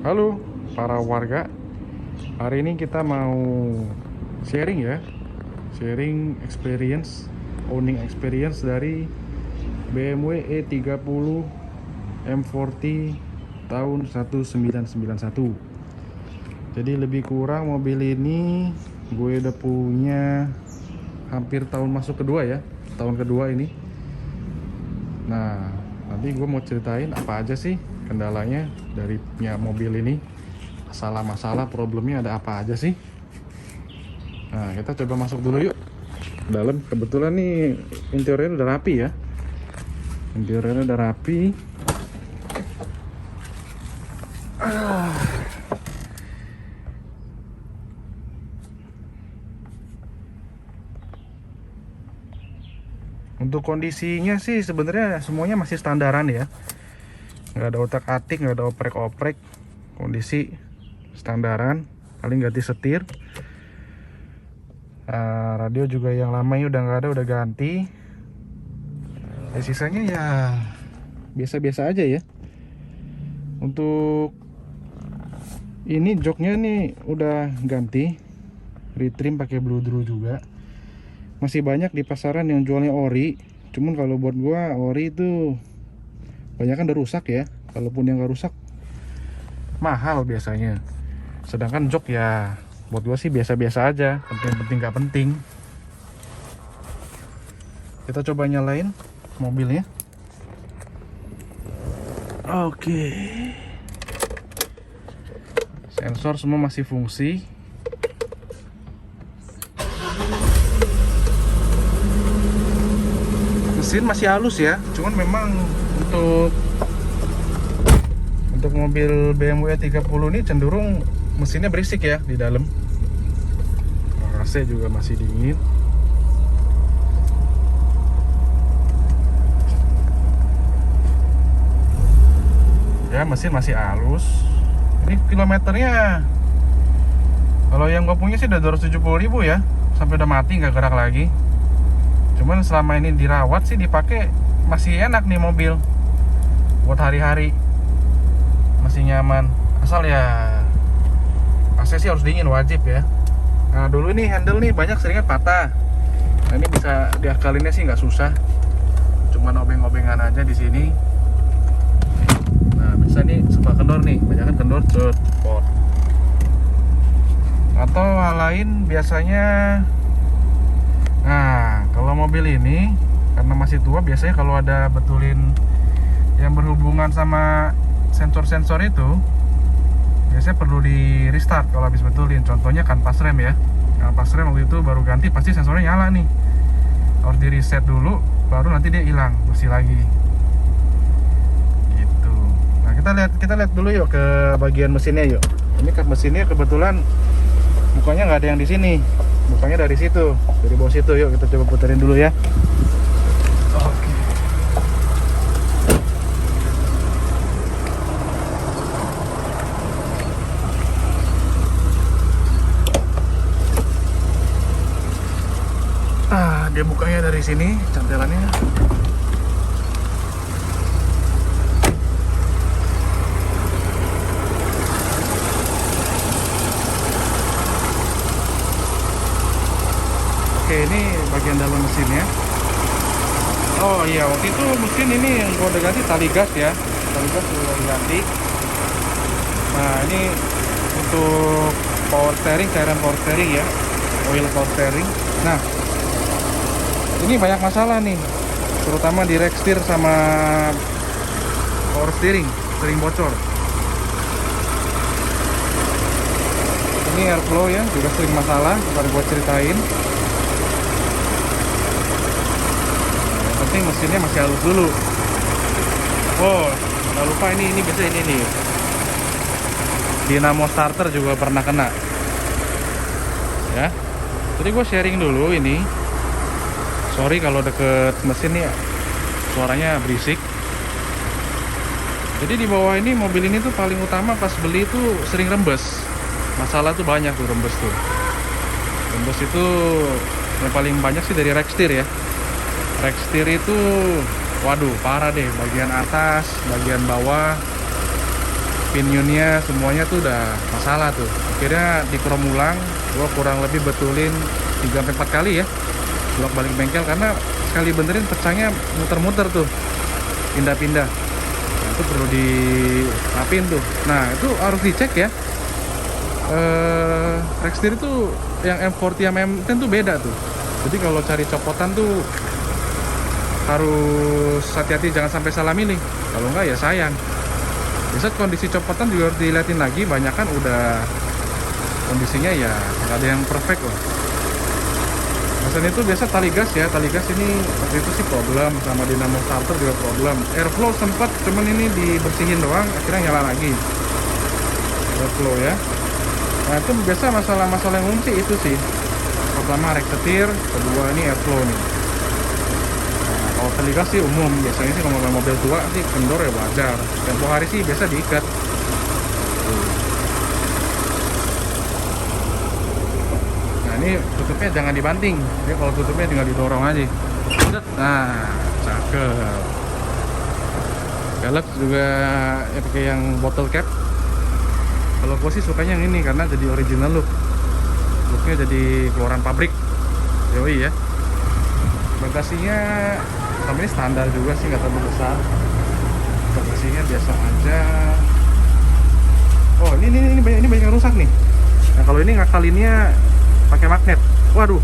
Halo para warga, hari ini kita mau sharing ya, sharing experience, owning experience dari BMW E30 M40 tahun 1991. Jadi lebih kurang mobil ini gue udah punya hampir tahun masuk kedua ya, tahun kedua ini. Nah, nanti gue mau ceritain apa aja sih kendalanya dari punya mobil ini, masalah-masalah, problemnya ada apa aja sih. Nah, kita coba masuk dulu yuk dalam. Kebetulan nih interiornya udah rapi ya, interiornya udah rapi. Untuk kondisinya sih sebenarnya semuanya masih standaran ya, nggak ada otak-atik, nggak ada oprek-oprek, kondisi standaran. Paling ganti setir, radio juga yang lamanya udah nggak ada, udah ganti. Sisanya ya biasa-biasa aja ya. Untuk ini joknya nih udah ganti, retrim pakai bludru juga. Masih banyak di pasaran yang jualnya ori, cuman kalau buat gua ori itu banyak kan udah rusak ya. Kalaupun yang nggak rusak mahal biasanya. Sedangkan jok ya buat gua sih biasa-biasa aja, penting-penting nggak penting. Kita coba nyalain mobilnya. Oke. Sensor semua masih fungsi. Mesin masih halus ya, cuman memang untuk mobil BMW 30 ini cenderung mesinnya berisik ya di dalam. AC juga masih dingin. Ya, mesin masih halus. Ini kilometernya kalau yang gue punya sih udah 270.000 ya, sampai udah mati nggak gerak lagi. Cuman selama ini dirawat sih, dipakai masih enak nih mobil buat hari-hari, masih nyaman. Asal ya AC sih harus dingin, wajib ya. Nah, dulu ini handle nih banyak seringnya patah. Nah, ini bisa diakalinnya sih nggak susah, cuman obeng-obengan aja di sini. Nah, bisa nih suka kendor nih, banyak kan kendor cepot. Atau hal lain biasanya. Nah, kalau mobil ini karena masih tua, biasanya kalau ada betulin yang berhubungan sama sensor-sensor itu, biasanya perlu di restart kalau habis betulin. Contohnya kanvas rem ya, kanvas rem waktu itu baru ganti, pasti sensornya nyala nih, harus di reset dulu baru nanti dia hilang, bersih lagi gitu. Nah, kita lihat dulu yuk ke bagian mesinnya yuk. Ini kan mesinnya kebetulan mukanya nggak ada yang di sini, mukanya dari situ, dari bawah situ. Yuk kita coba puterin dulu ya. Oke. Dia bukanya dari sini, cantelannya. Oke, ini bagian dalam mesinnya. Oh iya, waktu itu mesin ini yang gua udah ganti tali gas ya, tali gas udah diganti. Nah, ini untuk power steering, cairan power steering ya, oil power steering. Nah, ini banyak masalah nih, terutama di rack steer sama power steering, sering bocor. Ini airflow ya, juga sering masalah, ntar gua ceritain. Yang penting mesinnya masih halus dulu. Oh, nggak lupa ini biasa ini nih, dinamo starter juga pernah kena ya. Jadi gue sharing dulu ini. Sorry kalau deket mesin nih suaranya berisik. Jadi di bawah ini mobil ini tuh paling utama pas beli tuh sering rembes. Masalah tuh banyak tuh rembes tuh. Rembes itu yang paling banyak sih dari rack steer ya. Rack steer itu waduh parah deh, bagian atas, bagian bawah pinionnya semuanya tuh udah masalah tuh. Akhirnya dikrom ulang, gua kurang lebih betulin 3-4 kali ya, bolak balik bengkel, karena sekali benerin pecahnya muter-muter tuh, pindah-pindah. Nah, itu perlu dirapin tuh. Nah itu harus dicek ya. Rextir itu yang M40 sama M10 tuh beda tuh. Jadi kalau cari copotan tuh harus hati-hati, jangan sampai salah milih. Kalau enggak ya sayang. Biasa kondisi copotan juga harus dilihatin lagi. Banyak kan udah kondisinya ya nggak ada yang perfect loh. Selain itu biasa tali gas ya. Tali gas ini waktu itu sih problem, sama dinamo starter juga problem. Airflow sempat, cuman ini dibersihin doang, akhirnya nyala lagi. Airflow ya. Nah itu biasa masalah-masalah yang umum sih itu sih. Pertama rek setir, kedua ini airflow nih. Nah, kalau tali gas sih umum, biasanya sih kalau mobil tua sih kendor ya wajar. Tempo hari sih biasa diikat. Nah ini tutupnya jangan dibanting, jadi kalau tutupnya tinggal didorong aja. Nah cakep. Velg juga ya pakai yang bottle cap. Kalau gue sih sukanya yang ini karena jadi original looknya jadi keluaran pabrik. Yoi ya. Bagasinya sama ini standar juga sih, nggak terlalu besar. Bagasinya biasa aja. Oh ini banyak yang rusak nih. Nah kalau ini ngakalinnya pakai magnet. Waduh,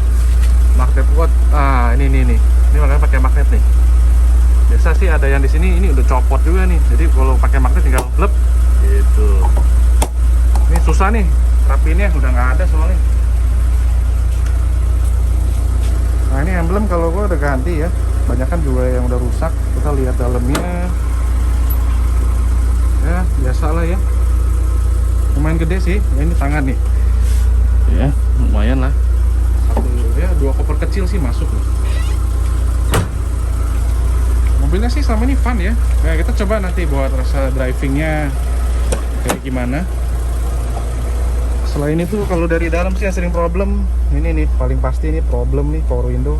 magnet kuat. Ini makanya pakai magnet nih. Biasa sih ada yang di sini ini udah copot juga nih. Jadi kalau pakai magnet tinggal blep gitu. Ini susah nih, rapinnya udah nggak ada soalnya. Nah ini emblem kalau gua udah ganti ya. Banyak kan juga yang udah rusak. Kita lihat dalamnya. Ya biasalah ya. Lumayan gede sih. Ya, ini tangan nih. Ya lumayan lah. Dua koper kecil sih masuk loh. Mobilnya sih sama ini fun ya. Nah kita coba nanti buat rasa drivingnya kayak gimana. Selain itu kalau dari dalam sih yang sering problem ini nih, paling pasti ini problem nih power window.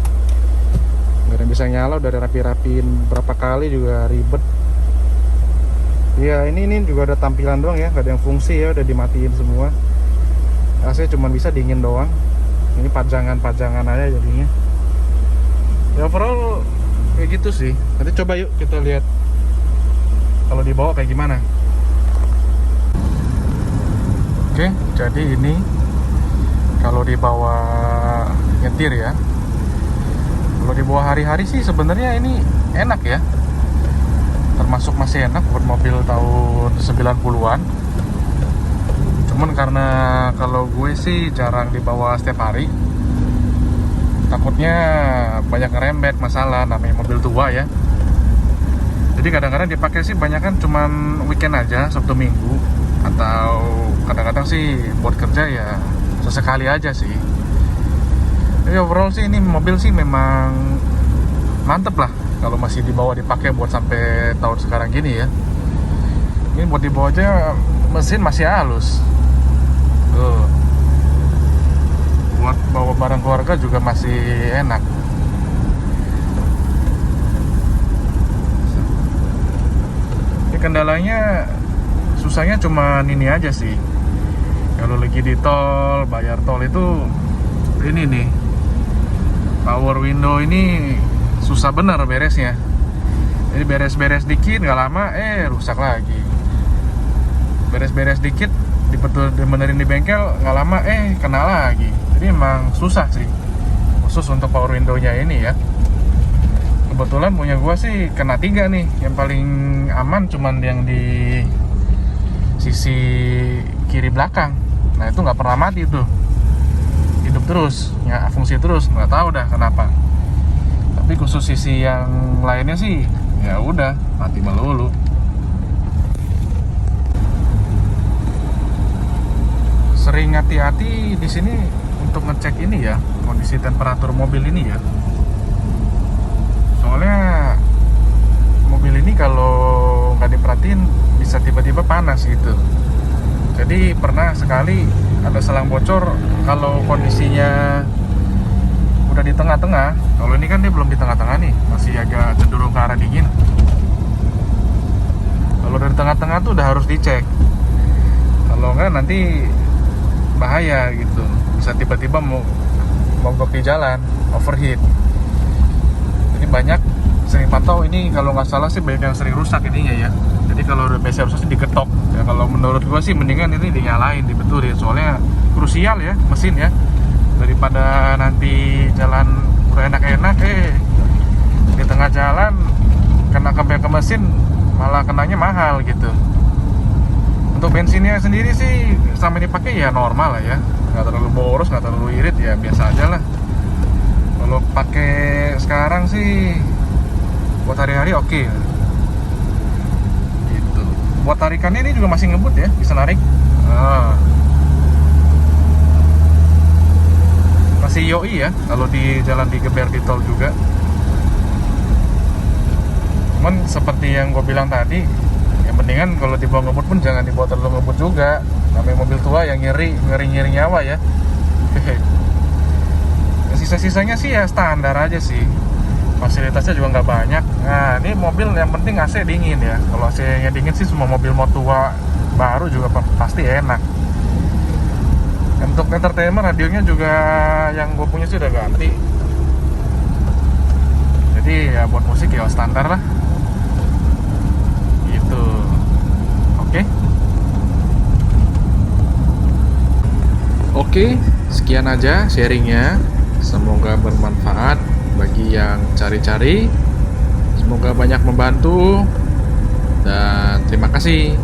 Nggak ada yang bisa nyala, udah rapi-rapiin berapa kali juga ribet. Ya ini juga ada tampilan doang ya, nggak ada yang fungsi ya, udah dimatiin semua. AC cuma bisa dingin doang. Ini pajangan aja jadinya. Ya overall kayak gitu sih. Nanti coba yuk kita lihat kalau dibawa kayak gimana. Oke, jadi ini kalau dibawa nyetir ya. Kalau dibawa hari-hari sih sebenarnya ini enak ya. Termasuk masih enak buat mobil tahun 90-an. Cuman karena kalau gue sih jarang dibawa setiap hari. Takutnya banyak ngerembet masalah, namanya mobil tua ya. Jadi kadang-kadang dipakai sih banyak kan cuman weekend aja, Sabtu Minggu. Atau kadang-kadang sih buat kerja ya sesekali aja sih. Jadi overall sih ini mobil sih memang mantep lah kalau masih dibawa dipakai buat sampai tahun sekarang gini ya. Ini buat dibawa aja mesin masih halus. Tuh. Buat bawa barang keluarga juga masih enak. Ini kendalanya susahnya cuma ini aja sih. Kalau lagi di tol, bayar tol itu ini nih, power window ini susah bener beresnya. Jadi beres-beres dikit nggak lama rusak lagi. Beres-beres dikit dibenerin di bengkel nggak lama kena lagi. Jadi emang susah sih, khusus untuk power window-nya ini ya. Kebetulan punya gua sih kena 3 nih. Yang paling aman cuman yang di sisi kiri belakang. Nah itu nggak pernah mati tuh, hidup terus ya, fungsi terus, nggak tahu dah kenapa. Tapi khusus sisi yang lainnya sih ya udah mati melulu. Sering hati-hati di sini untuk ngecek ini ya, kondisi temperatur mobil ini ya. Soalnya mobil ini kalau nggak diperhatiin bisa tiba-tiba panas gitu. Jadi pernah sekali ada selang bocor kalau kondisinya udah di tengah-tengah. Kalau ini kan dia belum di tengah-tengah nih, masih agak cenderung ke arah dingin. Kalau dari tengah-tengah tuh udah harus dicek. Kalau enggak nanti bahaya gitu, bisa tiba-tiba mogok di jalan, overheat. Jadi banyak sering pantau ini, kalau nggak salah sih banyak yang sering rusak ininya ya. Jadi kalau udah biasa rusak sih digetok ya. Kalau menurut gua sih mendingan ini dinyalain, dibetulin, soalnya krusial ya mesin ya, daripada nanti jalan udah enak-enak di tengah jalan kena ke mesin malah kenanya mahal gitu. Untuk bensinnya sendiri sih selama ini pakai ya normal lah ya, nggak terlalu boros, nggak terlalu irit ya, biasa aja lah. Kalau pakai sekarang sih buat hari-hari oke. Gitu. Buat tarikannya ini juga masih ngebut ya, bisa narik. Masih yoi ya kalau di jalan digeber di tol juga. Cuman seperti yang gue bilang tadi, yang mendingan kalau dibawa ngebut pun jangan dibawa terlalu ngebut juga. Namanya mobil tua yang ngiri nyawa ya. Sisa-sisanya sih ya standar aja sih, fasilitasnya juga nggak banyak. Nah ini mobil yang penting AC dingin ya. Kalau AC-nya dingin sih semua mobil mau tua baru juga pasti enak. Untuk entertainment, radionya juga yang gue punya sih udah ganti. Jadi ya buat musik ya standar lah gitu. Oke, sekian aja sharingnya. Semoga bermanfaat bagi yang cari-cari. Semoga banyak membantu. Dan terima kasih.